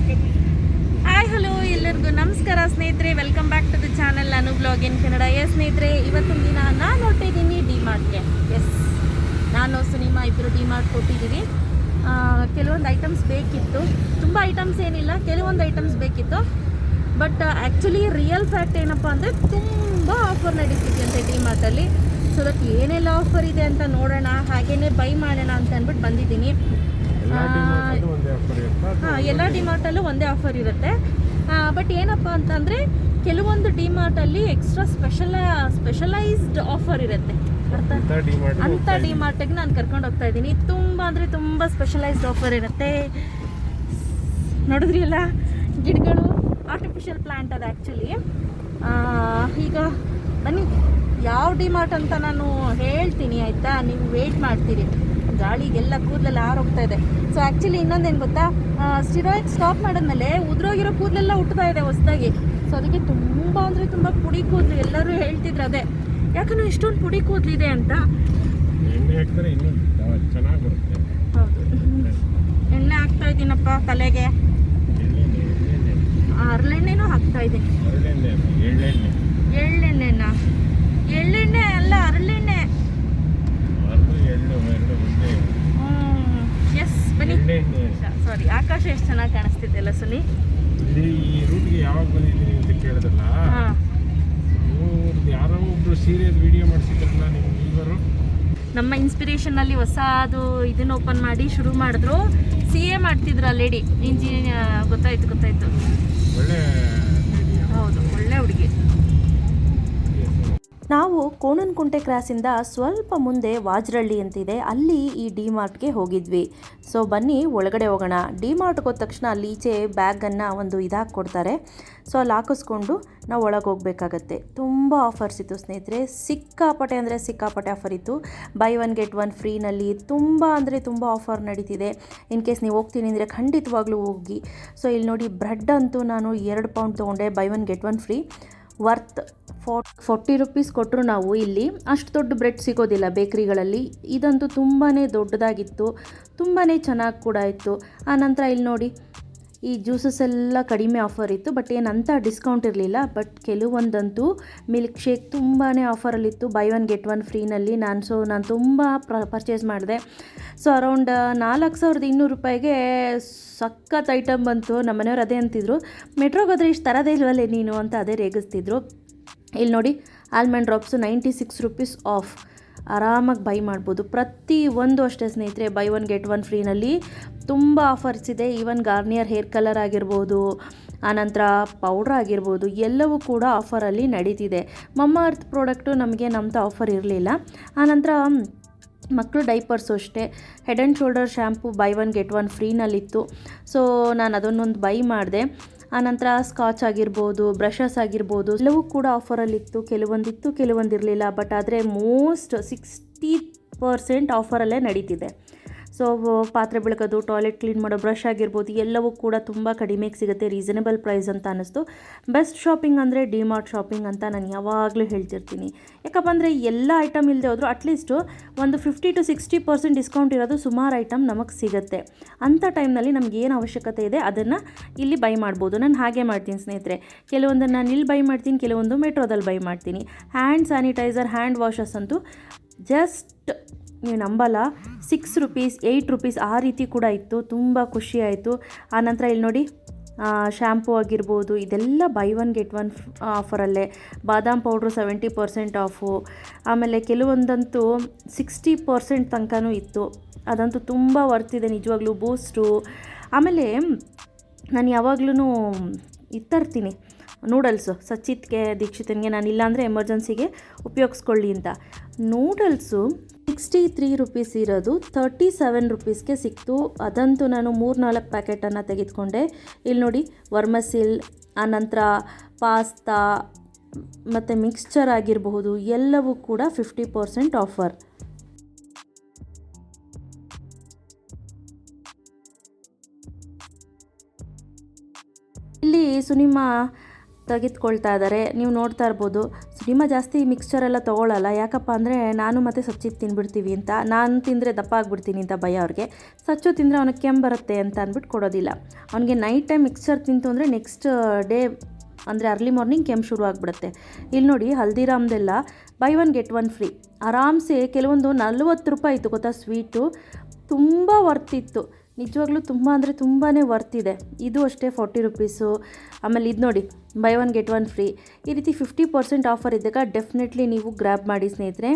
Hi hello ಎಲ್ಲರಿಗೂ ನಮಸ್ಕಾರ ಸ್ನೇಹಿತರೆ, welcome back to the channel Anu blog in Kannada. ಸ್ನೇಹಿತರೆ, ಇವತ್ತಿನ ದಿನ ನಾನು ಹೊರಟಿದ್ದೀನಿ ಡಿ-ಮಾರ್ಟ್ಗೆ. ನಾನು ಸಿನಿಮಾ ಇಬ್ಬರು ಡಿ-ಮಾರ್ಟ್ ಕೊಟ್ಟಿದ್ದೀವಿ. ಕೆಲವೊಂದು ಐಟಮ್ಸ್ ಬೇಕಿತ್ತು, ತುಂಬ ಐಟಮ್ಸ್ ಏನಿಲ್ಲ, ಕೆಲವೊಂದು ಐಟಮ್ಸ್ ಬೇಕಿತ್ತು. ಬಟ್ ಆ್ಯಕ್ಚುಲಿ ರಿಯಲ್ ಫ್ಯಾಕ್ಟ್ ಏನಪ್ಪ ಅಂದರೆ ತುಂಬ ಆಫರ್ ನಡೀತಿದೆಯಂತೆ ಡಿ-ಮಾರ್ಟಲ್ಲಿ. ಸೊ ಅದಕ್ಕೆ ಏನೆಲ್ಲ ಆಫರ್ ಇದೆ ಅಂತ ನೋಡೋಣ, ಹಾಗೇ ಬೈ ಮಾಡೋಣ ಅಂತ ಅಂದ್ಬಿಟ್ಟು ಬಂದಿದ್ದೀನಿ. ಎಲ್ಲ ಡಿ-ಮಾರ್ಟಲ್ಲೂ ಒಂದೇ ಆಫರ್ ಇರುತ್ತೆ. ಬಟ್ ಏನಪ್ಪ ಅಂತಂದರೆ ಕೆಲವೊಂದು ಡಿ-ಮಾರ್ಟಲ್ಲಿ ಎಕ್ಸ್ಟ್ರಾ ಸ್ಪೆಷಲೈಸ್ಡ್ ಆಫರ್ ಇರುತ್ತೆ. ಅಂಥ ಡಿ-ಮಾರ್ಟಿಗೆ ನಾನು ಕರ್ಕೊಂಡು ಹೋಗ್ತಾ ಇದ್ದೀನಿ. ತುಂಬ ಅಂದರೆ ತುಂಬ ಸ್ಪೆಷಲೈಸ್ಡ್ ಆಫರ್ ಇರುತ್ತೆ. ನೋಡಿದ್ರಿ ಅಲ್ಲ, ಗಿಡಗಳು ಆರ್ಟಿಫಿಷಿಯಲ್ ಪ್ಲ್ಯಾಂಟ್ ಅದು ಆ್ಯಕ್ಚುಲಿ. ಈಗ ಬನ್ನಿ, ಯಾವ ಡಿ-ಮಾರ್ಟ್ ಅಂತ ನಾನು ಹೇಳ್ತೀನಿ ಆಯಿತಾ, ನೀವು ವೆಯ್ಟ್ ಮಾಡ್ತೀರಿ. ಗಾಳಿಗೆಲ್ಲ ಕೂದಲೆಲ್ಲ ಹಾರೋಗ್ತಾ ಇದೆ. ಸೊ ಆ್ಯಕ್ಚುಲಿ ಇನ್ನೊಂದೇನು ಗೊತ್ತಾ, ಸ್ಟಿರಾಯ್ಡ್ ಸ್ಟಾಪ್ ಮಾಡಿದ್ಮೇಲೆ ಉದ್ರೋಗಿರೋ ಕೂದಲೆಲ್ಲ ಹುಟ್ಟುತ್ತಾ ಇದೆ ಹೊಸದಾಗಿ. ಸೊ ಅದಕ್ಕೆ ತುಂಬ ಅಂದರೆ ತುಂಬ ಪುಡಿ ಕೂದಲು. ಎಲ್ಲರೂ ಹೇಳ್ತಿದ್ರು ಅದೇ, ಯಾಕಂದ್ರೆ ಇಷ್ಟೊಂದು ಪುಡಿ ಕೂದಲಿದೆ ಅಂತ. ಹೌದು, ಎಣ್ಣೆ ಹಾಕ್ತಾ ಇದ್ದೀನಪ್ಪ ತಲೆಗೆ. ಹರಳೆಣ್ಣೆನೂ ಹಾಕ್ತಾ ಇದ್ದೀನಿ. ಎಳ್ಳೆಣ್ಣೆನ ಎಳ್ಳೆಣ್ಣೆ ಅಲ್ಲ, ಹರಳೆಣ್ಣೆ. ಎಸ್, ಬನ್ನಿ. ಸಾರಿ, ಆಕಾಶ ಎಷ್ಟು ಚೆನ್ನಾಗಿ ಕಾಣಿಸ್ತಿದ್ದೆಲ್ಲ ಸುನಿ. ಈ ರೂಟ್ಗೆ ಯಾವಾಗ ಬಂದಿದ್ದೀನಿ ಅಂತ ಕೇಳಿದ್ರಲ್ಲ, ಯಾರೋ ಒಬ್ರು ಸೀರಿಯಸ್ ವಿಡಿಯೋ ಮಾಡಿಸಿದ್ರಲ್ಲ ನೀವು ಇವರು. ನಮ್ಮ ಇನ್ಸ್ಪಿರೇಷನಲ್ಲಿ ಹೊಸದು ಇದನ್ನ ಓಪನ್ ಮಾಡಿ ಶುರು ಮಾಡಿದ್ರು. CA ಮಾಡ್ತಿದ್ರು ಆ ಲೇಡಿ, ಇಂಜಿನಿಯರ್. ಗೊತ್ತಾಯ್ತು. ಒಳ್ಳೆ, ಹೌದು, ಒಳ್ಳೆ ಹುಡುಗಿ. ನಾವು ಕೋಣನಕುಂಟೆ ಕ್ರಾಸಿಂದ ಸ್ವಲ್ಪ ಮುಂದೆ ವಾಜ್ರಳ್ಳಿ ಅಂತಿದೆ, ಅಲ್ಲಿ ಈ ಡಿ-ಮಾರ್ಟ್ಗೆ ಹೋಗಿದ್ವಿ. ಸೊ ಬನ್ನಿ ಒಳಗಡೆ ಹೋಗೋಣ. ಡಿ-ಮಾರ್ಟ್ಗೆ ಹೋದ ತಕ್ಷಣ ಅಲ್ಲಿ ಈಚೆ ಬ್ಯಾಗನ್ನು ಒಂದು ಇದಾಗಿ ಕೊಡ್ತಾರೆ. ಸೊ ಅಲ್ಲಿ ಹಾಕಿಸ್ಕೊಂಡು ನಾವು ಒಳಗೆ ಹೋಗಬೇಕಾಗತ್ತೆ. ತುಂಬ ಆಫರ್ಸ್ ಇತ್ತು ಸ್ನೇಹಿತರೆ, ಸಿಕ್ಕಾಪಟ್ಟೆ ಅಂದರೆ ಸಿಕ್ಕಾಪಟ್ಟೆ ಆಫರ್ ಇತ್ತು. ಬೈ ಒನ್ ಗೆಟ್ ಒನ್ ಫ್ರೀನಲ್ಲಿ ತುಂಬ ಅಂದರೆ ತುಂಬ ಆಫರ್ ನಡೀತಿದೆ. ಇನ್ ಕೇಸ್ ನೀವು ಹೋಗ್ತೀನಿ ಅಂದರೆ ಖಂಡಿತವಾಗ್ಲೂ ಹೋಗಿ. ಸೊ ಇಲ್ಲಿ ನೋಡಿ, ಬ್ರೆಡ್ ಅಂತೂ ನಾನು 2 ಪೌಂಡ್ ತೊಗೊಂಡೆ, by one get one free. Worth 40 rupees ಕೊಟ್ಟರು. ನಾವು ಇಲ್ಲಿ ಅಷ್ಟು ದೊಡ್ಡ ಬ್ರೆಡ್ ಸಿಗೋದಿಲ್ಲ ಬೇಕ್ರಿಗಳಲ್ಲಿ. ಇದಂತೂ ತುಂಬಾ ದೊಡ್ಡದಾಗಿತ್ತು, ತುಂಬಾ ಚೆನ್ನಾಗಿ ಕೂಡ ಇತ್ತು. ಆನಂತರ ಇಲ್ಲಿ ನೋಡಿ, ಈ ಜ್ಯೂಸಸ್ ಎಲ್ಲ ಕಡಿಮೆ ಆಫರ್ ಇತ್ತು, ಬಟ್ ಏನಂತ ಡಿಸ್ಕೌಂಟ್ ಇರಲಿಲ್ಲ. ಬಟ್ ಕೆಲವೊಂದಂತೂ ಮಿಲ್ಕ್ ಶೇಕ್ ತುಂಬಾ ಆಫರಲ್ಲಿತ್ತು, ಬೈ ಒನ್ ಗೆಟ್ ಒನ್ ಫ್ರೀನಲ್ಲಿ. ನಾನು ತುಂಬ ಪರ್ಚೇಸ್ ಮಾಡಿದೆ. ಸೊ ಅರೌಂಡ್ 4200 ರೂಪಾಯಿಗೆ ಸಖತ್ ಐಟಮ್ ಬಂತು. ನಮ್ಮ ಮನೆಯವ್ರು ಅದೇ ಅಂತಿದ್ರು, ಮೆಟ್ರೋಗೆ ಹೋದರೆ ಇಷ್ಟು ತರದೇ ಇಲ್ವಲ್ಲೇ ನೀನು ಅಂತ ಅದೇ ರೇಗಿಸ್ತಿದ್ರು. ಇಲ್ಲಿ ನೋಡಿ, ಆಲ್ಮಂಡ್ ಡ್ರಾಪ್ಸು 96 ರುಪೀಸ್ ಆಫ್, ಆರಾಮಾಗಿ ಬೈ ಮಾಡ್ಬೋದು. ಪ್ರತಿಯೊಂದು ಅಷ್ಟೇ ಸ್ನೇಹಿತರೆ, ಬೈ ಒನ್ ಗೆಟ್ ಒನ್ ಫ್ರೀನಲ್ಲಿ ತುಂಬ ಆಫರ್ಸ್ ಇದೆ. ಈವನ್ ಗಾರ್ನಿಯರ್ ಹೇರ್ ಕಲರ್ ಆಗಿರ್ಬೋದು, ಆನಂತರ ಪೌಡ್ರ್ ಆಗಿರ್ಬೋದು, ಎಲ್ಲವೂ ಕೂಡ ಆಫರಲ್ಲಿ ನಡೀತಿದೆ. ಮಮ್ಮ ಅರ್ತ್ ಪ್ರಾಡಕ್ಟು ನಮಗೆ ನಮ್ಮದು ಆಫರ್ ಇರಲಿಲ್ಲ. ಆನಂತರ ಮಕ್ಕಳು ಡೈಪರ್ಸು ಅಷ್ಟೇ, head and shoulder shampoo buy one get one ಫ್ರೀನಲ್ಲಿತ್ತು. ಸೊ ನಾನು ಅದನ್ನೊಂದು ಬೈ ಮಾಡಿದೆ. ಆನಂತರ ಸ್ಕಾಚ್ ಆಗಿರ್ಬೋದು, ಬ್ರಷಸ್ ಆಗಿರ್ಬೋದು, ಎಲ್ಲವೂ ಕೂಡ ಆಫರಲ್ಲಿತ್ತು. ಕೆಲವೊಂದಿತ್ತು, ಕೆಲವೊಂದಿರಲಿಲ್ಲ. ಬಟ್ ಆದರೆ ಮೋಸ್ಟ್ 60% ಆಫರಲ್ಲೇ ನಡೀತಿದೆ. ಸೊ ಪಾತ್ರೆ ಬೆಳಗೋದು, ಟಾಯ್ಲೆಟ್ ಕ್ಲೀನ್ ಮಾಡೋ ಬ್ರಷ್ ಆಗಿರ್ಬೋದು, ಎಲ್ಲವೂ ಕೂಡ ತುಂಬ ಕಡಿಮೆಗೆ ಸಿಗುತ್ತೆ, ರೀಸನೇಬಲ್ ಪ್ರೈಸ್ ಅಂತ ಅನ್ನಿಸ್ತು. ಬೆಸ್ಟ್ ಶಾಪಿಂಗ್ ಅಂದರೆ ಡಿ-ಮಾರ್ಟ್ ಶಾಪಿಂಗ್ ಅಂತ ನಾನು ಯಾವಾಗಲೂ ಹೇಳ್ತಿರ್ತೀನಿ. ಯಾಕಪ್ಪ ಅಂದರೆ ಎಲ್ಲ ಐಟಮ್ ಇಲ್ಲದೆ ಹೋದರೂ ಅಟ್ಲೀಸ್ಟು ಒಂದು 50 to 60% ಡಿಸ್ಕೌಂಟ್ ಇರೋದು ಸುಮಾರು ಐಟಮ್ ನಮಗೆ ಸಿಗುತ್ತೆ. ಅಂಥ ಟೈಮ್ನಲ್ಲಿ ನಮ್ಗೆ ಏನು ಅವಶ್ಯಕತೆ ಇದೆ ಅದನ್ನು ಇಲ್ಲಿ ಬೈ ಮಾಡ್ಬೋದು. ನಾನು ಹಾಗೆ ಮಾಡ್ತೀನಿ ಸ್ನೇಹಿತರೆ, ಕೆಲವೊಂದನ್ನು ನಾನು ಇಲ್ಲಿ ಬೈ ಮಾಡ್ತೀನಿ, ಕೆಲವೊಂದು ಮೆಟ್ರೋದಲ್ಲಿ ಬೈ ಮಾಡ್ತೀನಿ. ಹ್ಯಾಂಡ್ ಸ್ಯಾನಿಟೈಸರ್, ಹ್ಯಾಂಡ್ ವಾಷಸ್ ಅಂತೂ ಜಸ್ಟ್ ನೀವು ನಂಬಲ್ಲ, 6 ರುಪೀಸ್ 8 ರುಪೀಸ್ ಆ ರೀತಿ ಕೂಡ ಇತ್ತು. ತುಂಬ ಖುಷಿ ಆಯಿತು. ಆನಂತರ ಇಲ್ಲಿ ನೋಡಿ, ಶ್ಯಾಂಪೂ ಆಗಿರ್ಬೋದು, ಇದೆಲ್ಲ by one get one ಆಫರಲ್ಲೇ. Badam powder 70% of. ಆಮೇಲೆ ಕೆಲವೊಂದಂತೂ 60% ತನಕನೂ ಇತ್ತು. ಅದಂತೂ ತುಂಬ ವರ್ತಿದೆ ನಿಜವಾಗ್ಲೂ. ಬೂಸ್ಟು, ಆಮೇಲೆ ನಾನು ಯಾವಾಗ್ಲೂ ತರ್ತೀನಿ ನೂಡಲ್ಸು. ಸಚಿತ್ಗೆ, ದೀಕ್ಷಿತನಿಗೆ ನಾನು ಇಲ್ಲಾಂದರೆ ಎಮರ್ಜೆನ್ಸಿಗೆ ಉಪಯೋಗಿಸ್ಕೊಳ್ಳಿ ಅಂತ. ನೂಡಲ್ಸು 63 ರುಪೀಸ್ ಇರೋದು 37 ರುಪೀಸ್ಗೆ ಸಿಕ್ತು. ಅದಂತೂ ನಾನು 3-4 ಪ್ಯಾಕೆಟನ್ನು ತೆಗೆದುಕೊಂಡೆ. ಇಲ್ಲಿ ನೋಡಿ, ವರ್ಮಸಿಲ್, ಆನಂತರ ಪಾಸ್ತಾ ಮತ್ತು ಮಿಕ್ಸ್ಚರ್ ಆಗಿರಬಹುದು, ಎಲ್ಲವೂ ಕೂಡ 50% ಆಫರ್. ಇಲ್ಲಿ ಸುನಿಮಾ ತೆಗೆದುಕೊಳ್ತಾ ಇದ್ದಾರೆ, ನೀವು ನೋಡ್ತಾ ಇರ್ಬೋದು. ನಿಮ್ಮ ಜಾಸ್ತಿ ಮಿಕ್ಸ್ಚರೆಲ್ಲ ತೊಗೊಳ್ಳಲ್ಲ, ಯಾಕಪ್ಪ ಅಂದರೆ ನಾನು ಮತ್ತು ಸಚ್ಚಿತ್ ತಿಂದ್ಬಿಡ್ತೀವಿ ಅಂತ. ನಾನು ತಿಂದರೆ ದಪ್ಪ ಆಗಿಬಿಡ್ತೀನಿ ಅಂತ ಭಯ ಅವ್ರಿಗೆ. ಸಚ್ಚು ತಿಂದರೆ ಅವನಿಗೆ ಕೆಮ್ಮು ಬರುತ್ತೆ ಅಂತ ಅಂದ್ಬಿಟ್ಟು ಕೊಡೋದಿಲ್ಲ. ಅವನಿಗೆ ನೈಟ್ ಟೈಮ್ ಮಿಕ್ಸ್ಚರ್ ತಿಂತು ಅಂದರೆ ನೆಕ್ಸ್ಟ್ ಡೇ ಅಂದರೆ ಅರ್ಲಿ ಮಾರ್ನಿಂಗ್ ಕೆಮ್ಮು ಶುರು ಆಗಿಬಿಡುತ್ತೆ. ಇಲ್ಲಿ ನೋಡಿ ಹಲ್ದಿರಾಮ್ದೆಲ್ಲ buy one get one free ಆರಾಮ್ಸೆ. ಕೆಲವೊಂದು 40 ರೂಪಾಯಿ ಇತ್ತು ಗೊತ್ತಾ ಸ್ವೀಟು, ತುಂಬ ವರ್ತಿತ್ತು ನಿಜವಾಗ್ಲೂ, ತುಂಬ ಅಂದರೆ ತುಂಬಾ ವರ್ತಿದೆ. ಇದು ಅಷ್ಟೇ 40 ರುಪೀಸು. ಆಮೇಲೆ ಇದು ನೋಡಿ by one get one free. ಈ ರೀತಿ 50% ಆಫರ್ ಇದ್ದಾಗ ಡೆಫಿನೆಟ್ಲಿ ನೀವು ಗ್ರ್ಯಾಬ್ ಮಾಡಿ ಸ್ನೇಹಿತರೆ.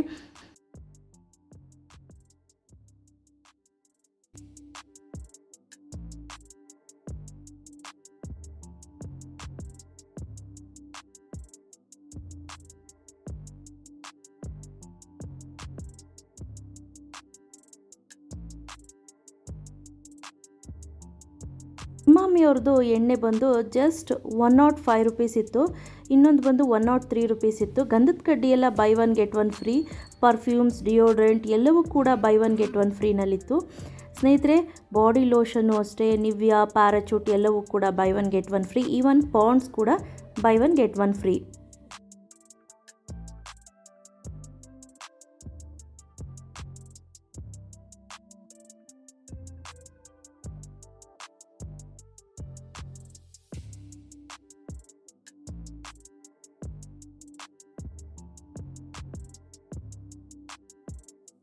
ಇಮಾಮಿಯವ್ರದ್ದು ಎಣ್ಣೆ ಬಂದು ಜಸ್ಟ್ 105 ರುಪೀಸ್ ಇತ್ತು, ಇನ್ನೊಂದು ಬಂದು 103 ರುಪೀಸ್ ಇತ್ತು. ಗಂಧದ ಕಡ್ಡಿ ಎಲ್ಲ buy one get one free, perfumes, deodorant ಎಲ್ಲವೂ ಕೂಡ ಬೈ ಒನ್ ಗೆಟ್ ಒನ್ ಫ್ರೀನಲ್ಲಿತ್ತು ಸ್ನೇಹಿತರೆ. ಬಾಡಿ ಲೋಷನ್ನು ಅಷ್ಟೇ, ನಿವ್ಯಾ, ಪ್ಯಾರಾಚೂಟ್ ಎಲ್ಲವೂ ಕೂಡ buy one get one free. Even Pond's ಕೂಡ buy one get one free.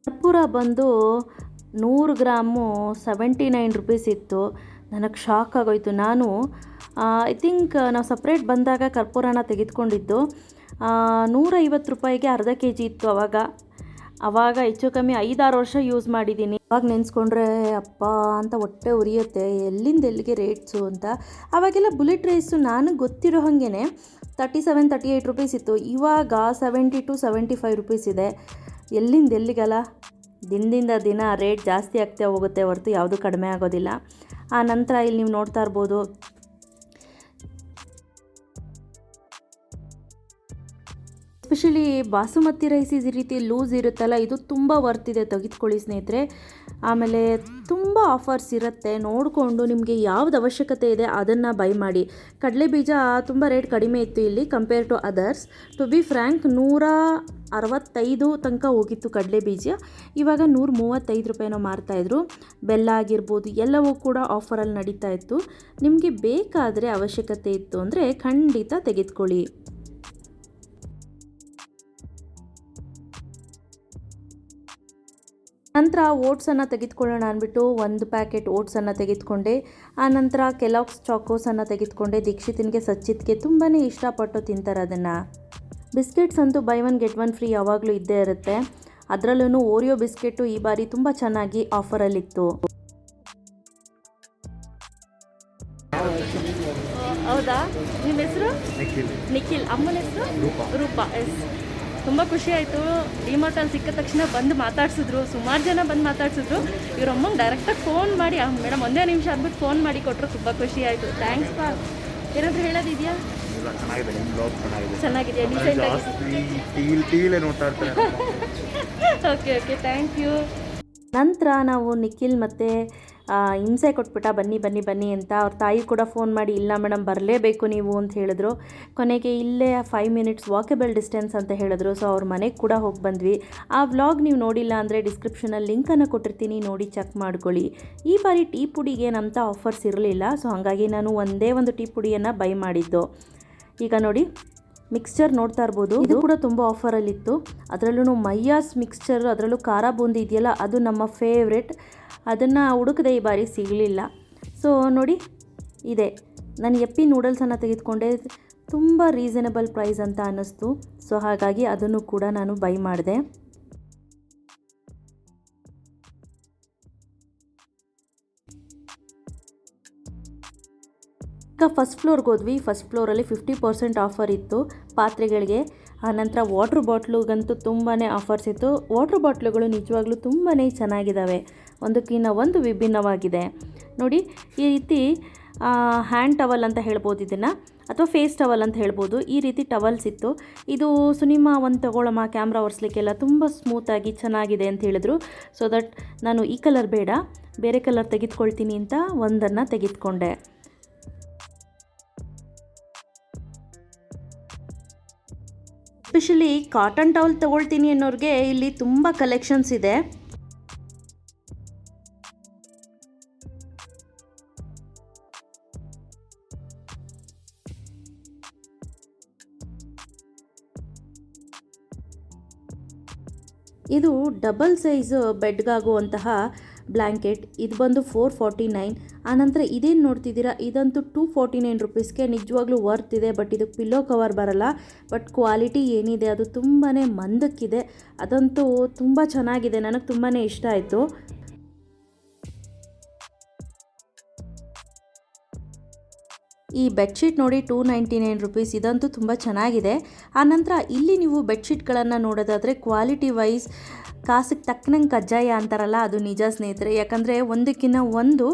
ಕರ್ಪೂರ ಬಂದು 100 ಗ್ರಾಮು 79 ರುಪೀಸ್ ಇತ್ತು. ನನಗೆ ಶಾಕ್ ಆಗೋಯಿತು. ನಾನು ಐ ಥಿಂಕ್ ನಾವು ಸಪ್ರೇಟ್ ಬಂದಾಗ ಕರ್ಪೂರನ ತೆಗೆದುಕೊಂಡಿದ್ದು 150 ರೂಪಾಯಿಗೆ ಅರ್ಧ kg ಇತ್ತು ಆವಾಗ ಹೆಚ್ಚು ಕಮ್ಮಿ 5-6 ವರ್ಷ ಯೂಸ್ ಮಾಡಿದ್ದೀನಿ. ಅವಾಗ ನೆನೆಸ್ಕೊಂಡ್ರೆ ಅಪ್ಪ ಅಂತ ಹೊಟ್ಟೆ ಉರಿಯುತ್ತೆ, ಎಲ್ಲಿಂದ ಎಲ್ಲಿಗೆ ರೇಟ್ಸು ಅಂತ. ಆವಾಗೆಲ್ಲ ಬುಲೆಟ್ ರೈಸು ನನಗೆ ಗೊತ್ತಿರೋ ಹಾಗೇ 37-38 ರುಪೀಸ್ ಇತ್ತು. ಇವಾಗ 70-75 ರುಪೀಸ್ ಇದೆ. ಎಲ್ಲಿಂದ ಎಲ್ಲಿಗಲ್ಲ, ದಿನದಿಂದ ದಿನ ರೇಟ್ ಜಾಸ್ತಿ ಆಗ್ತಾ ಹೋಗುತ್ತೆ ಹೊರತು ಯಾವುದು ಕಡಿಮೆ ಆಗೋದಿಲ್ಲ. ಆ ನಂತರ ಇಲ್ಲಿ ನೀವು ನೋಡ್ತಾ ಇರ್ಬೋದು ಎಸ್ಪೆಷಲಿ ಬಾಸುಮತಿ ರೈಸ್ ಈ ರೀತಿ ಲೂಸ್ ಇರುತ್ತಲ್ಲ, ಇದು ತುಂಬ ವರ್ತಿದೆ, ತೆಗೆದುಕೊಳ್ಳಿ ಸ್ನೇಹಿತರೆ. ಆಮೇಲೆ ತುಂಬ ಆಫರ್ಸ್ ಇರುತ್ತೆ, ನೋಡಿಕೊಂಡು ನಿಮಗೆ ಯಾವ್ದು ಅವಶ್ಯಕತೆ ಇದೆ ಅದನ್ನು ಬೈ ಮಾಡಿ. ಕಡಲೆ ಬೀಜ ತುಂಬ ರೇಟ್ ಕಡಿಮೆ ಇತ್ತು ಇಲ್ಲಿ compare to others. To be frank 165 ತನಕ ಹೋಗಿತ್ತು ಕಡಲೆ ಬೀಜ, ಇವಾಗ 135 ರೂಪಾಯಿನೋ ಮಾರ್ತಾಯಿದ್ರು. ಬೆಲ್ಲ ಆಗಿರ್ಬೋದು ಎಲ್ಲವೂ ಕೂಡ ಆಫರಲ್ಲಿ ನಡೀತಾ ಇತ್ತು. ನಿಮಗೆ ಬೇಕಾದರೆ ಅವಶ್ಯಕತೆ ಇತ್ತು ಅಂದರೆ ಖಂಡಿತ ತೆಗೆದುಕೊಳ್ಳಿ. ನಂತರ ಓಟ್ಸನ್ನು ತೆಗೆದುಕೊಳ್ಳೋಣ ಅಂದ್ಬಿಟ್ಟು ಒಂದು ಪ್ಯಾಕೆಟ್ ಓಟ್ಸನ್ನು ತೆಗೆದುಕೊಂಡೆ. ಆನಂತರ ಕೆಲಾಗ್ಸ್ ಚಾಕೋಸನ್ನು ತೆಗೆದುಕೊಂಡೆ. ದೀಕ್ಷಿತನಿಗೆ ಸಚ್ಚಿತ್ಗೆ ತುಂಬಾ ಇಷ್ಟಪಟ್ಟು ತಿಂತಾರೆ ಅದನ್ನು. ಬಿಸ್ಕೆಟ್ಸ್ ಅಂತೂ by one get one free ಯಾವಾಗಲೂ ಇದ್ದೇ ಇರುತ್ತೆ. ಅದರಲ್ಲೂ ಓರಿಯೋ ಬಿಸ್ಕೆಟು ಈ ಬಾರಿ ತುಂಬ ಚೆನ್ನಾಗಿ ಆಫರಲ್ಲಿತ್ತು. ಹೌದಾ, ನಿಮ್ಮ ಹೆಸರು? ನಿಖಿಲ್. ಅಮ್ಮನ ಹೆಸರು ರೂಪಾ. ಎಸ್, ತುಂಬ ಖುಷಿ ಆಯಿತು. ಡಿಮಾರ್ಟಲ್ಲಿ ಸಿಕ್ಕ ತಕ್ಷಣ ಬಂದು ಮಾತಾಡ್ಸಿದ್ರು, ಸುಮಾರು ಜನ ಬಂದು ಮಾತಾಡ್ಸಿದ್ರು. ಇವ್ರ ಅಮ್ಮಂಗೆ ಡೈರೆಕ್ಟಾಗಿ ಫೋನ್ ಮಾಡಿ ಮೇಡಮ್ ಒಂದೇ ನಿಮಿಷ ಅಂದ್ಬಿಟ್ಟು ಫೋನ್ ಮಾಡಿ ಕೊಟ್ಟರು. ತುಂಬ ಖುಷಿ ಆಯಿತು. ಥ್ಯಾಂಕ್ಸ್ ಪಾ. ಏನಾದರೂ ಹೇಳೋದಿದೆಯಾ? ಚೆನ್ನಾಗಿದೆಯಾ? Okay okay, thank you. ನಂತರ ನಾವು ನಿಖಿಲ್ ಮತ್ತು ಹಿಂಸೆ ಕೊಟ್ಬಿಟ್ಟ, ಬನ್ನಿ ಬನ್ನಿ ಬನ್ನಿ ಅಂತ. ಅವ್ರ ತಾಯಿ ಕೂಡ ಫೋನ್ ಮಾಡಿ ಇಲ್ಲ ಮೇಡಮ್ ಬರಲೇಬೇಕು ನೀವು ಅಂತ ಹೇಳಿದ್ರು. ಕೊನೆಗೆ ಇಲ್ಲೇ 5 ಮಿನಿಟ್ಸ್ ವಾಕೇಬಲ್ ಡಿಸ್ಟೆನ್ಸ್ ಅಂತ ಹೇಳಿದ್ರು. ಸೊ ಅವ್ರ ಮನೆಗೆ ಕೂಡ ಹೋಗಿ ಬಂದ್ವಿ. ಆ ವ್ಲಾಗ್ ನೀವು ನೋಡಿಲ್ಲ ಅಂದರೆ ಡಿಸ್ಕ್ರಿಪ್ಷನಲ್ಲಿ ಲಿಂಕನ್ನು ಕೊಟ್ಟಿರ್ತೀನಿ, ನೋಡಿ ಚೆಕ್ ಮಾಡ್ಕೊಳ್ಳಿ. ಈ ಬಾರಿ ಟೀ ಪುಡಿಗೆ ಏನಂತ ಆಫರ್ಸ್ ಇರಲಿಲ್ಲ, ಸೊ ಹಾಗಾಗಿ ನಾನು ಒಂದೇ ಒಂದು ಟೀ ಪುಡಿಯನ್ನು ಬೈ ಮಾಡಿದ್ದು. ಈಗ ನೋಡಿ ಮಿಕ್ಸ್ಚರ್ ನೋಡ್ತಾ ಇರ್ಬೋದು, ಇದು ಕೂಡ ತುಂಬ ಆಫರಲ್ಲಿತ್ತು. ಅದರಲ್ಲೂ ಮೈಯಾಸ್ ಮಿಕ್ಸ್ಚರ್, ಅದರಲ್ಲೂ ಖಾರ ಬೂಂದಿ ಇದೆಯಲ್ಲ ಅದು ನಮ್ಮ ಫೇವ್ರೆಟ್. ಅದನ್ನು ಹುಡುಕದೆ ಈ ಬಾರಿ ಸಿಗಲಿಲ್ಲ. ಸೊ ನೋಡಿ ಇದೆ, ನಾನು ಯಪ್ಪಿ ನೂಡಲ್ಸನ್ನು ತೆಗೆದುಕೊಂಡೆ. ತುಂಬ ರೀಸನಬಲ್ ಪ್ರೈಸ್ ಅಂತ ಅನ್ನಿಸ್ತು. ಸೊ ಹಾಗಾಗಿ ಅದನ್ನು ಕೂಡ ನಾನು ಬೈ ಮಾಡಿದೆ. ಈಗ ಫಸ್ಟ್ ಫ್ಲೋರ್ಗೆ ಹೋದ್ವಿ. ಫಸ್ಟ್ ಫ್ಲೋರಲ್ಲಿ 50% ಆಫರ್ ಇತ್ತು ಪಾತ್ರೆಗಳಿಗೆ. ಆನಂತರ ವಾಟ್ರ್ ಬಾಟ್ಲುಗಂತೂ ತುಂಬಾ ಆಫರ್ಸ್ ಇತ್ತು. ವಾಟ್ರ್ ಬಾಟ್ಲುಗಳು ನಿಜವಾಗ್ಲೂ ತುಂಬಾ ಚೆನ್ನಾಗಿದ್ದಾವೆ, ಒಂದಕ್ಕಿಂತ ಒಂದು ವಿಭಿನ್ನವಾಗಿದೆ. ನೋಡಿ ಈ ರೀತಿ ಹ್ಯಾಂಡ್ ಟವಲ್ ಅಂತ ಹೇಳ್ಬೋದು ಇದನ್ನು, ಅಥವಾ ಫೇಸ್ ಟವಲ್ ಅಂತ ಹೇಳ್ಬೋದು. ಈ ರೀತಿ ಟವಲ್ಸ್ ಇತ್ತು. ಇದು ಸುನಿಮಾ ಒಂದು ತಗೊಳ್ಳಮ್ಮ ಕ್ಯಾಮ್ರಾ ಒರೆಸ್ಲಿಕ್ಕೆಲ್ಲ ತುಂಬ ಸ್ಮೂತಾಗಿ ಚೆನ್ನಾಗಿದೆ ಅಂತ ಹೇಳಿದ್ರು. ಸೊ ದಟ್ ನಾನು ಈ ಕಲರ್ ಬೇಡ ಬೇರೆ ಕಲರ್ ತೆಗೆದುಕೊಳ್ತೀನಿ ಅಂತ ಒಂದನ್ನು ತೆಗೆದುಕೊಂಡೆ. ಎಸ್ಪೆಷಲಿ ಕಾಟನ್ ಟವಲ್ ತೊಗೊಳ್ತೀನಿ ಅನ್ನೋರಿಗೆ ಇಲ್ಲಿ ತುಂಬ ಕಲೆಕ್ಷನ್ಸ್ ಇದೆ. ಇದು ಡಬಲ್ ಸೈಜ್ ಬೆಡ್ಗಾಗುವಂತಹ ಬ್ಲ್ಯಾಂಕೆಟ್. ಇದು ಬಂದು 449. ಆನಂತರ ಇದೇನು ನೋಡ್ತಿದ್ದೀರಾ, ಇದಂತೂ 249 ರುಪೀಸ್ಗೆ ನಿಜವಾಗ್ಲೂ ವರ್ತ್ ಇದೆ. ಬಟ್ ಇದಕ್ಕೆ ಪಿಲ್ಲೋ ಕವರ್ ಬರಲ್ಲ. ಬಟ್ ಕ್ವಾಲಿಟಿ ಏನಿದೆ ಅದು ತುಂಬಾ ಮಂದಕ್ಕಿದೆ. ಅದಂತೂ ತುಂಬ ಚೆನ್ನಾಗಿದೆ, ನನಗೆ ತುಂಬಾ ಇಷ್ಟ ಆಯಿತು. ಈ ಬೆಡ್ಶೀಟ್ ನೋಡಿ 299 ರುಪೀಸ್. ಇದಂತೂ ತುಂಬ ಚೆನ್ನಾಗಿದೆ. ಆನಂತರ ಇಲ್ಲಿ ನೀವು ಬೆಡ್ಶೀಟ್ಗಳನ್ನು ನೋಡೋದಾದರೆ ಕ್ವಾಲಿಟಿ ವೈಸ್ ಕಾಸಿಗೆ ತಕ್ಕನಂಗೆ ಕಜ್ಜಾಯ ಅಂತಾರಲ್ಲ, ಅದು ನಿಜ ಸ್ನೇಹಿತರೆ. ಯಾಕಂದರೆ ಒಂದಕ್ಕಿಂತ ಒಂದು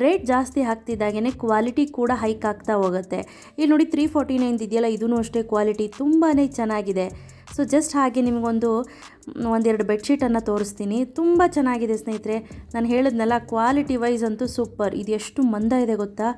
ರೇಟ್ ಜಾಸ್ತಿ ಆಗ್ತಿದ್ದಾಗೇ ಕ್ವಾಲಿಟಿ ಕೂಡ ಹೈಕ್ ಆಗ್ತಾ ಹೋಗುತ್ತೆ. ಇಲ್ಲಿ ನೋಡಿ 349 ಇದೆಯಲ್ಲ, ಇದೂ ಅಷ್ಟೇ ಕ್ವಾಲಿಟಿ ತುಂಬಾ ಚೆನ್ನಾಗಿದೆ. ಸೊ ಜಸ್ಟ್ ಹಾಗೆ ಒಂದೆರಡು ಬೆಡ್ಶೀಟನ್ನು ತೋರಿಸ್ತೀನಿ. ತುಂಬ ಚೆನ್ನಾಗಿದೆ ಸ್ನೇಹಿತರೆ. ನಾನು ಹೇಳಿದ್ನಲ್ಲ, ಕ್ವಾಲಿಟಿ ವೈಸ್ ಅಂತೂ ಸೂಪರ್. ಇದು ಎಷ್ಟು ಮಂದ ಇದೆ ಗೊತ್ತಾ.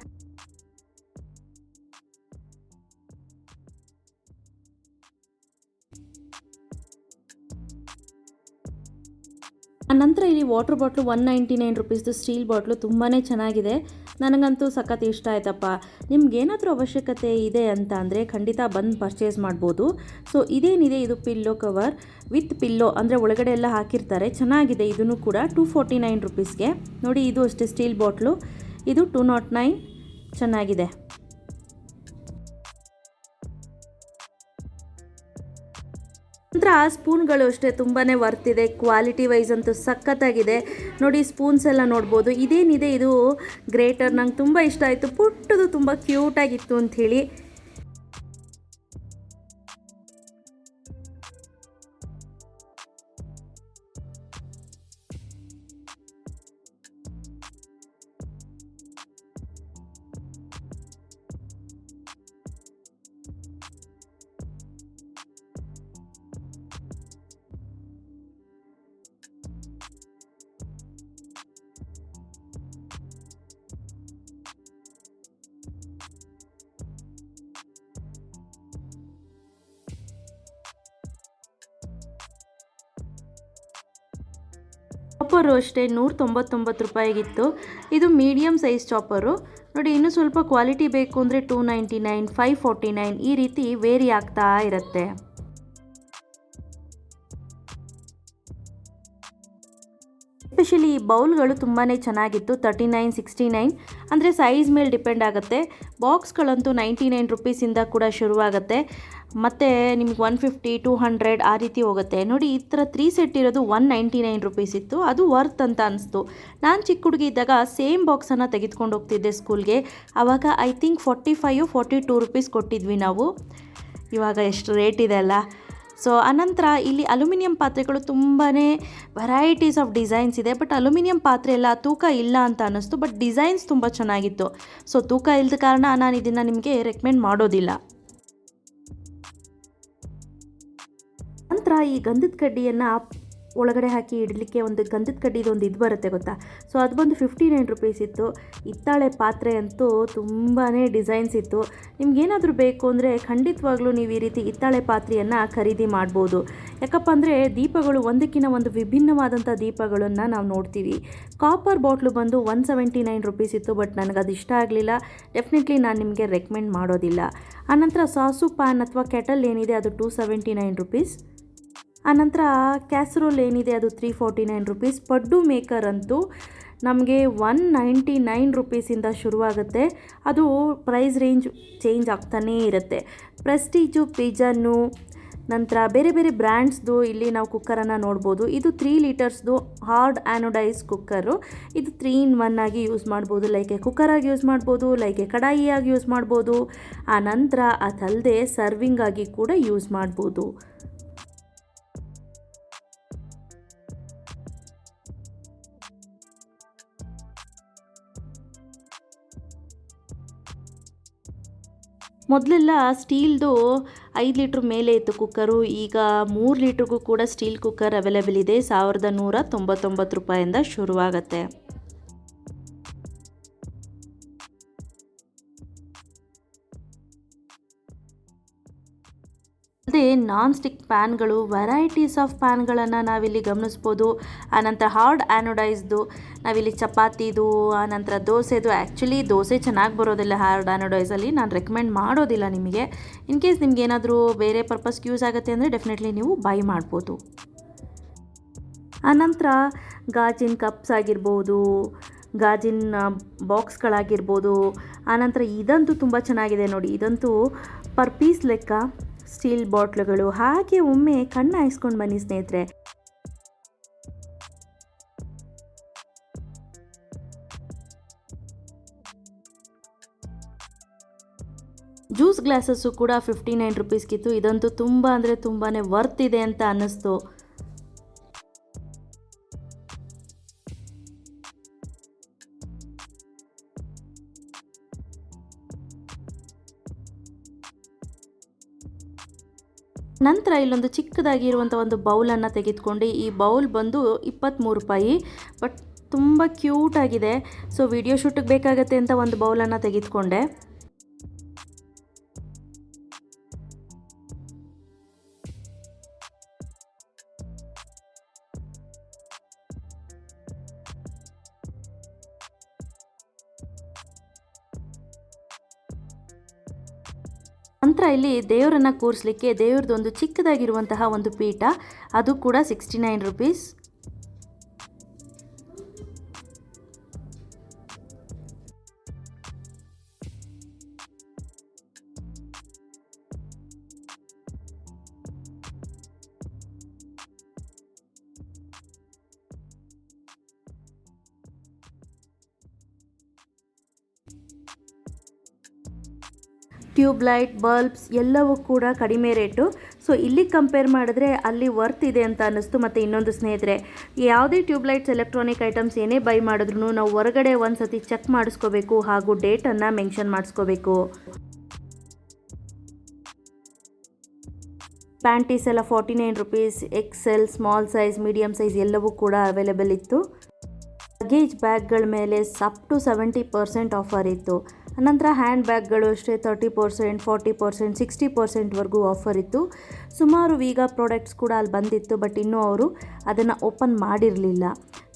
ನಂತರ ಇಲ್ಲಿ ವಾಟರ್ ಬಾಟ್ಲು 199 ರುಪೀಸ್ದು ಸ್ಟೀಲ್ ಬಾಟ್ಲು ತುಂಬಾ ಚೆನ್ನಾಗಿದೆ. ನನಗಂತೂ ಸಖತ್ ಇಷ್ಟ ಆಯ್ತಪ್ಪ. ನಿಮ್ಗೇನಾದರೂ ಅವಶ್ಯಕತೆ ಇದೆ ಅಂತ ಅಂದರೆ ಖಂಡಿತ ಬಂದು ಪರ್ಚೇಸ್ ಮಾಡ್ಬೋದು. ಸೊ ಇದೇನಿದೆ, ಇದು ಪಿಲ್ಲೋ ಕವರ್ ವಿತ್ ಪಿಲ್ಲೋ, ಅಂದರೆ ಒಳಗಡೆ ಎಲ್ಲ ಹಾಕಿರ್ತಾರೆ. ಚೆನ್ನಾಗಿದೆ. ಇದನ್ನು ಕೂಡ 249 ರುಪೀಸ್ಗೆ. ನೋಡಿ, ಇದು ಅಷ್ಟೇ ಸ್ಟೀಲ್ ಬಾಟ್ಲು. ಇದು 209. ಚೆನ್ನಾಗಿದೆ. ನಂತರ ಸ್ಪೂನ್ಗಳು ಅಷ್ಟೇ ತುಂಬಾ ವರ್ತಿದೆ. ಕ್ವಾಲಿಟಿ ವೈಸ್ ಅಂತೂ ಸಖತ್ತಾಗಿದೆ. ನೋಡಿ, ಸ್ಪೂನ್ಸ್ ಎಲ್ಲ ನೋಡ್ಬೋದು. ಇದೇನಿದೆ, ಇದು ಗ್ರೇಟರ್. ನಂಗೆ ತುಂಬ ಇಷ್ಟ ಆಯಿತು. ಪುಟ್ಟದು ತುಂಬ ಕ್ಯೂಟಾಗಿತ್ತು ಅಂಥೇಳಿ. ಚಾಪರು ಅಷ್ಟೇ 199 ರೂಪಾಯಿಗಿತ್ತು. ಇದು ಮೀಡಿಯಮ್ ಸೈಜ್ ಚಾಪರು. ನೋಡಿ, ಇನ್ನೂ ಸ್ವಲ್ಪ ಕ್ವಾಲಿಟಿ ಬೇಕು ಅಂದರೆ 299, 549 ಈ ರೀತಿ ವೇರಿ ಆಗ್ತಾ ಇರುತ್ತೆ. ಎಸ್ಪೆಷಲಿ ಈ ಬೌಲ್ಗಳು ತುಂಬಾ ಚೆನ್ನಾಗಿತ್ತು. 39, 69 ಅಂದರೆ ಸೈಜ್ ಮೇಲೆ ಡಿಪೆಂಡ್ ಆಗುತ್ತೆ. ಬಾಕ್ಸ್ಗಳಂತೂ 99 ರುಪೀಸಿಂದ ಕೂಡ ಶುರುವಾಗುತ್ತೆ. ಮತ್ತು ನಿಮ್ಗೆ 150, 200 ಆ ರೀತಿ ಹೋಗುತ್ತೆ. ನೋಡಿ, ಈ ಥರ 3 ಸೆಟ್ ಇರೋದು 199 ರುಪೀಸ್ ಇತ್ತು. ಅದು ವರ್ತ್ ಅಂತ ಅನಿಸ್ತು. ನಾನು ಚಿಕ್ಕ ಹುಡುಗಿ ಇದ್ದಾಗ ಸೇಮ್ ಬಾಕ್ಸನ್ನು ತೆಗೆದುಕೊಂಡು ಹೋಗ್ತಿದ್ದೆ ಸ್ಕೂಲ್ಗೆ. ಆವಾಗ ಐ ಥಿಂಕ್ 45, 42 ರುಪೀಸ್ ಕೊಟ್ಟಿದ್ವಿ ನಾವು. ಇವಾಗ ಎಷ್ಟು ರೇಟ್ ಇದೆ ಅಲ್ಲ. ಸೊ ಅನಂತರ ಇಲ್ಲಿ ಅಲ್ಯೂಮಿನಿಯಂ ಪಾತ್ರೆಗಳು ತುಂಬಾ ವೆರೈಟೀಸ್ ಆಫ್ ಡಿಸೈನ್ಸ್ ಇದೆ. ಬಟ್ ಅಲ್ಯೂಮಿನಿಯಂ ಪಾತ್ರೆ ಎಲ್ಲ ತೂಕ ಇಲ್ಲ ಅಂತ ಅನ್ನಿಸ್ತು. ಬಟ್ ಡಿಸೈನ್ಸ್ ತುಂಬ ಚೆನ್ನಾಗಿತ್ತು. ಸೊ ತೂಕ ಇಲ್ಲದ ಕಾರಣ ನಾನು ಇದನ್ನು ನಿಮಗೆ ರೆಕಮೆಂಡ್ ಮಾಡೋದಿಲ್ಲ. ನಂತರ ಈ ಗಂಧದ ಕಡ್ಡಿಯನ್ನು ಒಳಗಡೆ ಹಾಕಿ ಇಡಲಿಕ್ಕೆ ಒಂದು ಗಂಧದ ಕಡ್ಡಿದೊಂದು ಇದು ಬರುತ್ತೆ ಗೊತ್ತಾ. ಸೊ ಅದು ಬಂದು 59 ರುಪೀಸ್ ಇತ್ತು. ಹಿತ್ತಾಳೆ ಪಾತ್ರೆ ಅಂತೂ ತುಂಬಾ ಡಿಸೈನ್ಸ್ ಇತ್ತು. ನಿಮ್ಗೇನಾದರೂ ಬೇಕು ಅಂದರೆ ಖಂಡಿತವಾಗ್ಲೂ ನೀವು ಈ ರೀತಿ ಹಿತ್ತಾಳೆ ಪಾತ್ರೆಯನ್ನು ಖರೀದಿ ಮಾಡ್ಬೋದು. ಯಾಕಪ್ಪ ಅಂದರೆ ದೀಪಗಳು ಒಂದಕ್ಕಿಂತ ಒಂದು ವಿಭಿನ್ನವಾದಂಥ ದೀಪಗಳನ್ನು ನಾವು ನೋಡ್ತೀವಿ. ಕಾಪರ್ ಬಾಟ್ಲು ಬಂದು 179 ರುಪೀಸ್ ಇತ್ತು. ಬಟ್ ನನಗದು ಇಷ್ಟ ಆಗಲಿಲ್ಲ. ಡೆಫಿನೆಟ್ಲಿ ನಾನು ನಿಮಗೆ ರೆಕಮೆಂಡ್ ಮಾಡೋದಿಲ್ಲ. ಆನಂತರ ಸಾಸು ಪ್ಯಾನ್ ಅಥವಾ ಕೆಟಲ್ ಏನಿದೆ ಅದು 279 ರುಪೀಸ್. ಆನಂತರ ಕ್ಯಾಸ್ರೋಲ್ ಏನಿದೆ ಅದು 349 ರುಪೀಸ್. ಪಡ್ಡು ಮೇಕರ್ ಅಂತೂ ನಮಗೆ 199 ರುಪೀಸಿಂದ ಶುರುವಾಗುತ್ತೆ. ಅದು ಪ್ರೈಸ್ ರೇಂಜ್ ಚೇಂಜ್ ಆಗ್ತಾನೇ ಇರುತ್ತೆ. ಪ್ರೆಸ್ಟೀಜು, ಪಿಜನ್ನು, ನಂತರ ಬೇರೆ ಬೇರೆ ಬ್ರ್ಯಾಂಡ್ಸ್ದು ಇಲ್ಲಿ ನಾವು ಕುಕ್ಕರನ್ನು ನೋಡ್ಬೋದು. ಇದು 3 ಲೀಟರ್ಸ್ದು ಹಾರ್ಡ್ ಆ್ಯನೋಡೈಸ್ ಕುಕ್ಕರು. ಇದು 3 in 1 ಆಗಿ ಯೂಸ್ ಮಾಡ್ಬೋದು. ಲೈಕೆ ಕುಕ್ಕರಾಗಿ ಯೂಸ್ ಮಾಡ್ಬೋದು, ಲೈಕೆ ಕಡಾಯಿಯಾಗಿ ಯೂಸ್ ಮಾಡ್ಬೋದು. ಆನಂತರ ಅದಲ್ಲದೆ ಸರ್ವಿಂಗ್ ಆಗಿ ಕೂಡ ಯೂಸ್ ಮಾಡ್ಬೋದು. ಮೊದಲೆಲ್ಲ ಸ್ಟೀಲ್ದು 5 ಲೀಟ್ರ್ ಮೇಲೆ ಇತ್ತು ಕುಕ್ಕರು. ಈಗ 3 ಲೀಟ್ರಿಗೂ ಕೂಡ ಸ್ಟೀಲ್ ಕುಕ್ಕರ್ ಅವೈಲೇಬಲ್ ಇದೆ. 1199 ರೂಪಾಯಿಂದ ಶುರುವಾಗುತ್ತೆ. ಅದೇ ನಾನ್ ಸ್ಟಿಕ್ ಪ್ಯಾನ್ಗಳು, ವೆರೈಟೀಸ್ ಆಫ್ ಪ್ಯಾನ್ಗಳನ್ನು ನಾವಿಲ್ಲಿ ಗಮನಿಸ್ಬೋದು. ಆನಂತರ ಹಾರ್ಡ್ ಆ್ಯನೋಡೈಸ್ದು, ನಾವಿಲ್ಲಿ ಚಪಾತಿದು, ಆನಂತರ ದೋಸೆದು. ಆ್ಯಕ್ಚುಲಿ ದೋಸೆ ಚೆನ್ನಾಗಿ ಬರೋದಿಲ್ಲ ಹಾರ್ಡ್ ಆ್ಯನೋಡೈಸಲ್ಲಿ, ನಾನು ರೆಕಮೆಂಡ್ ಮಾಡೋದಿಲ್ಲ ನಿಮಗೆ. ಇನ್ ಕೇಸ್ ನಿಮ್ಗೆ ಏನಾದರೂ ಬೇರೆ ಪರ್ಪಸ್ಗೆ ಯೂಸ್ ಆಗುತ್ತೆ ಅಂದರೆ ಡೆಫಿನೆಟ್ಲಿ ನೀವು ಬೈ ಮಾಡ್ಬೋದು. ಆನಂತರ ಗಾಜಿನ ಕಪ್ಸ್ ಆಗಿರ್ಬೋದು, ಗಾಜಿನ ಬಾಕ್ಸ್ಗಳಾಗಿರ್ಬೋದು. ಆನಂತರ ಇದಂತೂ ತುಂಬ ಚೆನ್ನಾಗಿದೆ ನೋಡಿ, ಇದಂತೂ ಪರ್ ಪೀಸ್ ಲೆಕ್ಕ ಸ್ಟೀಲ್ ಬಾಟ್ಲುಗಳು. ಹಾಗೆ ಒಮ್ಮೆ ಕಣ್ಣು ಹಾಯಿಸ್ಕೊಂಡು ಬನ್ನಿ ಸ್ನೇಹಿತರೆ. ಜ್ಯೂಸ್ ಗ್ಲಾಸಸ್ಸು ಕೂಡ 59 ರುಪೀಸ್ಗಿತ್ತು. ಇದಂತೂ ತುಂಬ ಅಂದರೆ ತುಂಬಾ ವರ್ತ್ ಇದೆ ಅಂತ ಅನ್ನಿಸ್ತು. ನಂತರ ಇಲ್ಲೊಂದು ಚಿಕ್ಕದಾಗಿರುವಂಥ ಒಂದು ಬೌಲನ್ನು ತೆಗೆದುಕೊಂಡು, ಈ ಬೌಲ್ ಬಂದು 23 ರೂಪಾಯಿ, ಬಟ್ ತುಂಬ ಕ್ಯೂಟಾಗಿದೆ. ಸೊ ವಿಡಿಯೋ ಶೂಟಿಗೆ ಬೇಕಾಗತ್ತೆ ಅಂತ ಒಂದು ಬೌಲನ್ನು ತೆಗೆದುಕೊಂಡೆ. ನಂತರ ಇಲ್ಲಿ ದೇವರನ್ನು ಕೂರಿಸಲಿಕ್ಕೆ ದೇವ್ರದ್ದೊಂದು ಚಿಕ್ಕದಾಗಿರುವಂತಹ ಒಂದು ಪೀಠ, ಅದು ಕೂಡ 69 ರುಪೀಸ್. ಟ್ಯೂಬ್ಲೈಟ್, ಬಲ್ಬ್ಸ್ ಎಲ್ಲವೂ ಕೂಡ ಕಡಿಮೆ ರೇಟು. ಸೊ ಇಲ್ಲಿ ಕಂಪೇರ್ ಮಾಡಿದ್ರೆ ಅಲ್ಲಿ ವರ್ತ್ ಇದೆ ಅಂತ ಅನ್ನಿಸ್ತು. ಮತ್ತು ಇನ್ನೊಂದು ಸ್ನೇಹಿತರೆ, ಯಾವುದೇ ಟ್ಯೂಬ್ಲೈಟ್ಸ್, ಎಲೆಕ್ಟ್ರಾನಿಕ್ ಐಟಮ್ಸ್ ಏನೇ ಬೈ ಮಾಡಿದ್ರು ನಾವು ಹೊರಗಡೆ ಒಂದು ಸತಿ ಚೆಕ್ ಮಾಡಿಸ್ಕೋಬೇಕು, ಹಾಗೂ ಡೇಟನ್ನು ಮೆನ್ಷನ್ ಮಾಡಿಸ್ಕೋಬೇಕು. ಪ್ಯಾಂಟೀಸ್ ಎಲ್ಲ 49 rupees. XL, small size, medium size ಎಲ್ಲವೂ ಕೂಡ ಅವೈಲೇಬಲ್ ಇತ್ತು. ಲಗೇಜ್ ಬ್ಯಾಗ್ಗಳ ಮೇಲೆ ಅಪ್ ಟು 70% ಆಫರ್ ಇತ್ತು. ನಂತರ ಹ್ಯಾಂಡ್ ಬ್ಯಾಗ್ಗಳು ಅಷ್ಟೇ 30%, 40%, 60%ವರೆಗೂ ಆಫರ್ ಇತ್ತು. ಸುಮಾರು ವೀಗಾ ಪ್ರಾಡಕ್ಟ್ಸ್ ಕೂಡ ಅಲ್ಲಿ ಬಂದಿತ್ತು, ಬಟ್ ಇನ್ನೂ ಅವರು ಅದನ್ನು ಓಪನ್ ಮಾಡಿರಲಿಲ್ಲ.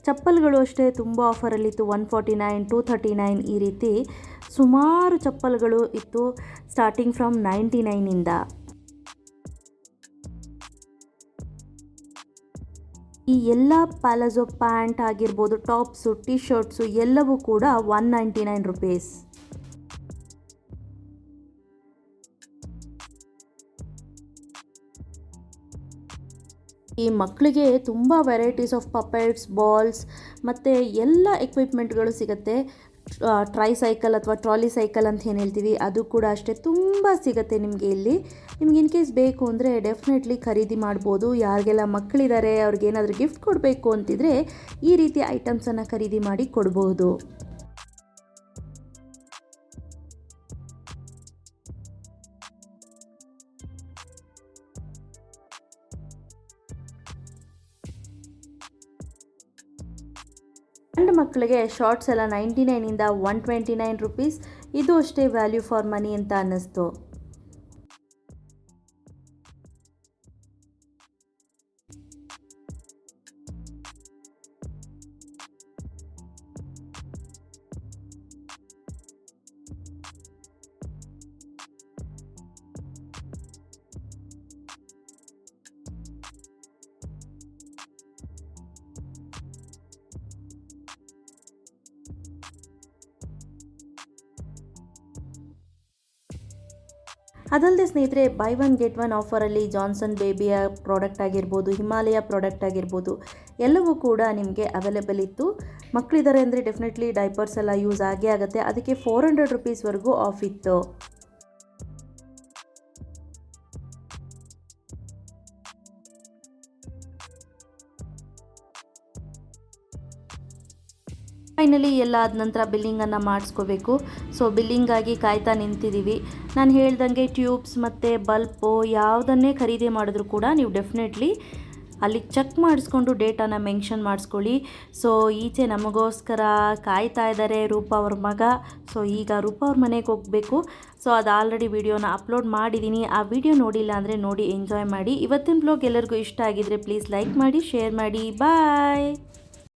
ಚಪ್ಪಲ್ಗಳು ಅಷ್ಟೇ ತುಂಬ ಆಫರಲ್ಲಿತ್ತು. 149, 239 ಈ ರೀತಿ ಸುಮಾರು ಚಪ್ಪಲ್ಗಳು ಇತ್ತು, ಸ್ಟಾರ್ಟಿಂಗ್ ಫ್ರಮ್ 99ಇಂದ. ಈ ಎಲ್ಲ ಪ್ಯಾಲಜೋ ಪ್ಯಾಂಟ್ ಆಗಿರ್ಬೋದು, ಟಾಪ್ಸು, ಟಿ ಶರ್ಟ್ಸು ಎಲ್ಲವೂ ಕೂಡ 199 ರುಪೀಸ್. ಈ ಮಕ್ಕಳಿಗೆ ತುಂಬ ವೆರೈಟೀಸ್ ಆಫ್ ಪಪೆಟ್ಸ್, ಬಾಲ್ಸ್ ಮತ್ತು ಎಲ್ಲ ಎಕ್ವಿಪ್ಮೆಂಟ್ಗಳು ಸಿಗುತ್ತೆ. ಟ್ರೈ ಸೈಕಲ್ ಅಥವಾ ಟ್ರಾಲಿ ಸೈಕಲ್ ಅಂತ ಏನು ಹೇಳ್ತೀವಿ, ಅದು ಕೂಡ ಅಷ್ಟೇ ತುಂಬ ಸಿಗುತ್ತೆ ನಿಮಗೆ ಇಲ್ಲಿ. ನಿಮ್ಗೆ ಇನ್ ಕೇಸ್ ಬೇಕು ಅಂದರೆ ಡೆಫಿನೆಟ್ಲಿ ಖರೀದಿ ಮಾಡ್ಬೋದು. ಯಾರಿಗೆಲ್ಲ ಮಕ್ಕಳಿದ್ದಾರೆ, ಅವ್ರಿಗೇನಾದರೂ ಗಿಫ್ಟ್ ಕೊಡಬೇಕು ಅಂತಿದ್ರೆ ಈ ರೀತಿ ಐಟಮ್ಸನ್ನು ಖರೀದಿ ಮಾಡಿ ಕೊಡ್ಬೋದು. ಗಂಡು ಮಕ್ಕಳಿಗೆ ಶಾರ್ಟ್ಸ್ ಎಲ್ಲ 99ಇಂದ 129 ರುಪೀಸ್. ಇದು ಅಷ್ಟೇ ವ್ಯಾಲ್ಯೂ ಫಾರ್ ಮನಿ ಅಂತ ಅನ್ನಿಸ್ತು. ಅದಲ್ಲದೆ ಸ್ನೇಹಿತರೆ, ಬೈ ಒನ್ ಗೆಟ್ ಒನ್ ಆಫರಲ್ಲಿ ಜಾನ್ಸನ್ ಬೇಬಿಯ ಪ್ರಾಡಕ್ಟ್ ಆಗಿರ್ಬೋದು, ಹಿಮಾಲಯ ಪ್ರಾಡಕ್ಟ್ ಆಗಿರ್ಬೋದು, ಎಲ್ಲವೂ ಕೂಡ ನಿಮಗೆ ಅವೈಲೇಬಲ್ ಇತ್ತು. ಮಕ್ಕಳಿದ್ದಾರೆ ಅಂದರೆ ಡೆಫಿನೆಟ್ಲಿ ಡೈಪರ್ಸ್ ಎಲ್ಲ ಯೂಸ್ ಆಗೇ ಆಗುತ್ತೆ. ಅದಕ್ಕೆ 400 ರುಪೀಸ್ವರೆಗೂ ಆಫ್ ಇತ್ತು. ಫೈನಲಿ ಎಲ್ಲ ಆದ ನಂತರ ಬಿಲ್ಲಿಂಗನ್ನು ಮಾಡಿಸ್ಕೋಬೇಕು. ಸೊ ಬಿಲ್ಲಿಂಗಾಗಿ ಕಾಯ್ತಾ ನಿಂತಿದ್ದೀವಿ. ನಾನು ಹೇಳ್ದಂಗೆ ಟ್ಯೂಬ್ಸ್ ಮತ್ತು ಬಲ್ಪು ಯಾವುದನ್ನೇ ಖರೀದಿ ಮಾಡಿದ್ರು ಕೂಡ ನೀವು ಡೆಫಿನೆಟ್ಲಿ ಅಲ್ಲಿ ಚೆಕ್ ಮಾಡಿಸ್ಕೊಂಡು ಡೇಟನ್ನು ಮೆನ್ಷನ್ ಮಾಡಿಸ್ಕೊಳ್ಳಿ. ಸೊ ಈಚೆ ನಮಗೋಸ್ಕರ ಕಾಯ್ತಾ ಇದ್ದಾರೆ ರೂಪ ಅವ್ರ ಮಗ. ಸೊ ಈಗ ರೂಪ ಅವ್ರ ಮನೆಗೆ ಹೋಗಬೇಕು. ಸೊ ಅದು ಆಲ್ರೆಡಿ ವಿಡಿಯೋನ ಅಪ್ಲೋಡ್ ಮಾಡಿದ್ದೀನಿ. ಆ ವಿಡಿಯೋ ನೋಡಿಲ್ಲ ಅಂದರೆ ನೋಡಿ ಎಂಜಾಯ್ ಮಾಡಿ. ಇವತ್ತಿನ ಬ್ಲಾಗ್ ಎಲ್ಲರಿಗೂ ಇಷ್ಟ ಆಗಿದ್ರೆ ಪ್ಲೀಸ್ ಲೈಕ್ ಮಾಡಿ, ಶೇರ್ ಮಾಡಿ. ಬಾಯ್.